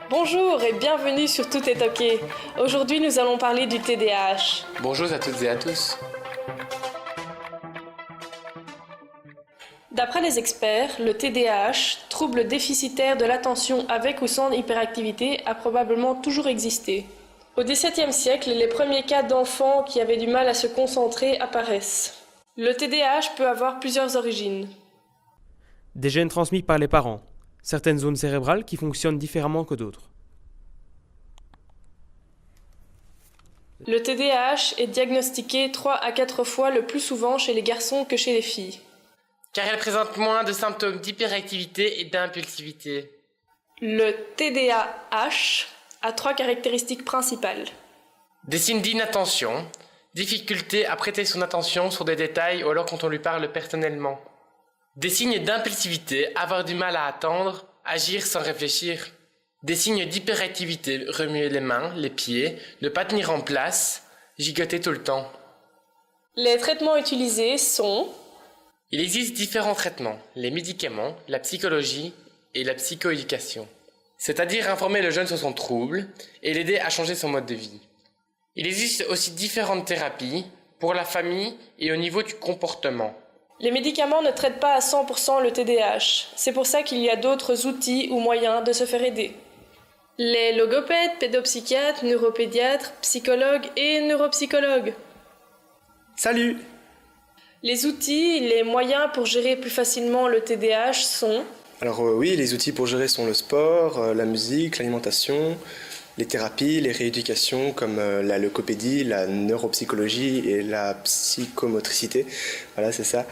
Bonjour et bienvenue sur Tout est OK. Aujourd'hui, nous allons parler du TDAH. Bonjour à toutes et à tous. D'après les experts, le TDAH, trouble déficitaire de l'attention avec ou sans hyperactivité, a probablement toujours existé. Au XVIIe siècle, les premiers cas d'enfants qui avaient du mal à se concentrer apparaissent. Le TDAH peut avoir plusieurs origines. Des gènes transmis par les parents, certaines zones cérébrales qui fonctionnent différemment que d'autres. Le TDAH est diagnostiqué 3 à 4 fois le plus souvent chez les garçons que chez les filles. Car elle présente moins de symptômes d'hyperactivité et d'impulsivité. Le TDAH a 3 caractéristiques principales. Des signes d'inattention, difficulté à prêter son attention sur des détails ou alors quand on lui parle personnellement. Des signes d'impulsivité, avoir du mal à attendre, agir sans réfléchir. Des signes d'hyperactivité, remuer les mains, les pieds, ne pas tenir en place, gigoter tout le temps. Les traitements utilisés sont... Il existe différents traitements, les médicaments, la psychologie et la psychoéducation. C'est-à-dire informer le jeune sur son trouble et l'aider à changer son mode de vie. Il existe aussi différentes thérapies pour la famille et au niveau du comportement. Les médicaments ne traitent pas à 100% le TDAH. C'est pour ça qu'il y a d'autres outils ou moyens de se faire aider. Les logopèdes, pédopsychiatres, neuropédiatres, psychologues et neuropsychologues. Salut! Les outils, les moyens pour gérer plus facilement le TDAH sont... Alors oui, les outils pour gérer sont le sport, la musique, l'alimentation, les thérapies, les rééducations comme la logopédie, la neuropsychologie et la psychomotricité. Voilà, c'est ça.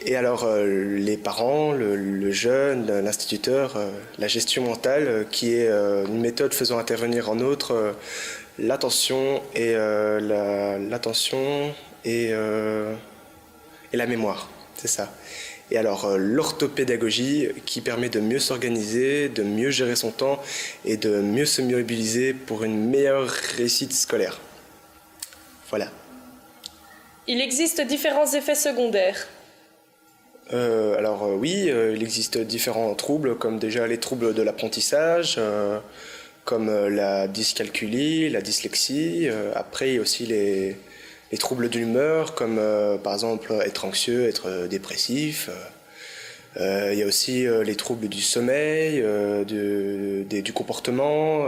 Et alors les parents, le jeune, l'instituteur, la gestion mentale qui est une méthode faisant intervenir en autre l'attention et la mémoire, c'est ça. Et alors l'orthopédagogie qui permet de mieux s'organiser, de mieux gérer son temps et de mieux se mobiliser pour une meilleure réussite scolaire. Voilà. Il existe différents effets secondaires. Oui, il existe différents troubles, comme déjà les troubles de l'apprentissage, comme la dyscalculie, la dyslexie. Après, il y a aussi les troubles de l'humeur, comme par exemple être anxieux, être dépressif. Il y a aussi les troubles du sommeil, du comportement,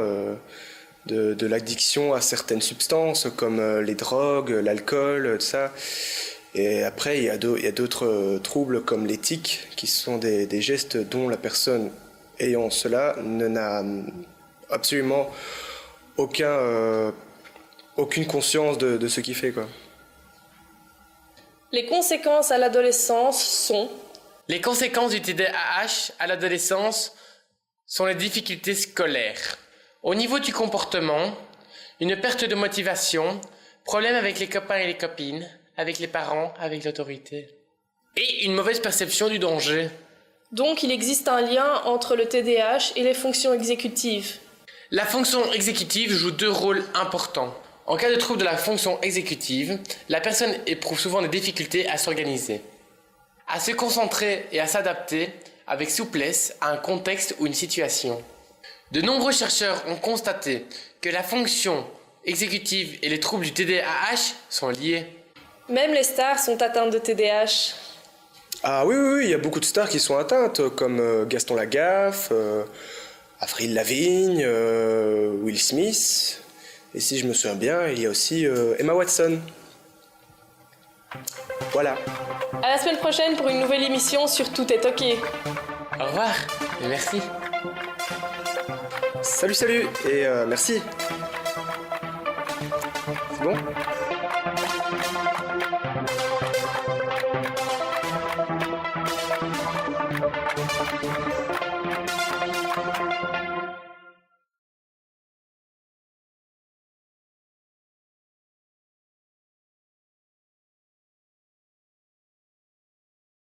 de l'addiction à certaines substances, comme les drogues, l'alcool, tout ça. Et après, il y a d'autres troubles comme les tics, qui sont des gestes dont la personne ayant cela n'a absolument aucune conscience de ce qu'il fait, quoi. Les conséquences à l'adolescence sont... Les conséquences du TDAH à l'adolescence sont les difficultés scolaires. Au niveau du comportement, une perte de motivation, problèmes avec les copains et les copines, avec les parents, avec l'autorité. Et une mauvaise perception du danger. Donc il existe un lien entre le TDAH et les fonctions exécutives. La fonction exécutive joue 2 rôles importants. En cas de trouble de la fonction exécutive, la personne éprouve souvent des difficultés à s'organiser, à se concentrer et à s'adapter avec souplesse à un contexte ou une situation. De nombreux chercheurs ont constaté que la fonction exécutive et les troubles du TDAH sont liés. Même les stars sont atteintes de TDAH. Ah oui, il y a beaucoup de stars qui sont atteintes, comme Gaston Lagaffe, Avril Lavigne, Will Smith. Et si je me souviens bien, il y a aussi Emma Watson. Voilà. À la semaine prochaine pour une nouvelle émission sur Tout est OK. Au revoir et merci. Salut et merci. C'est bon ?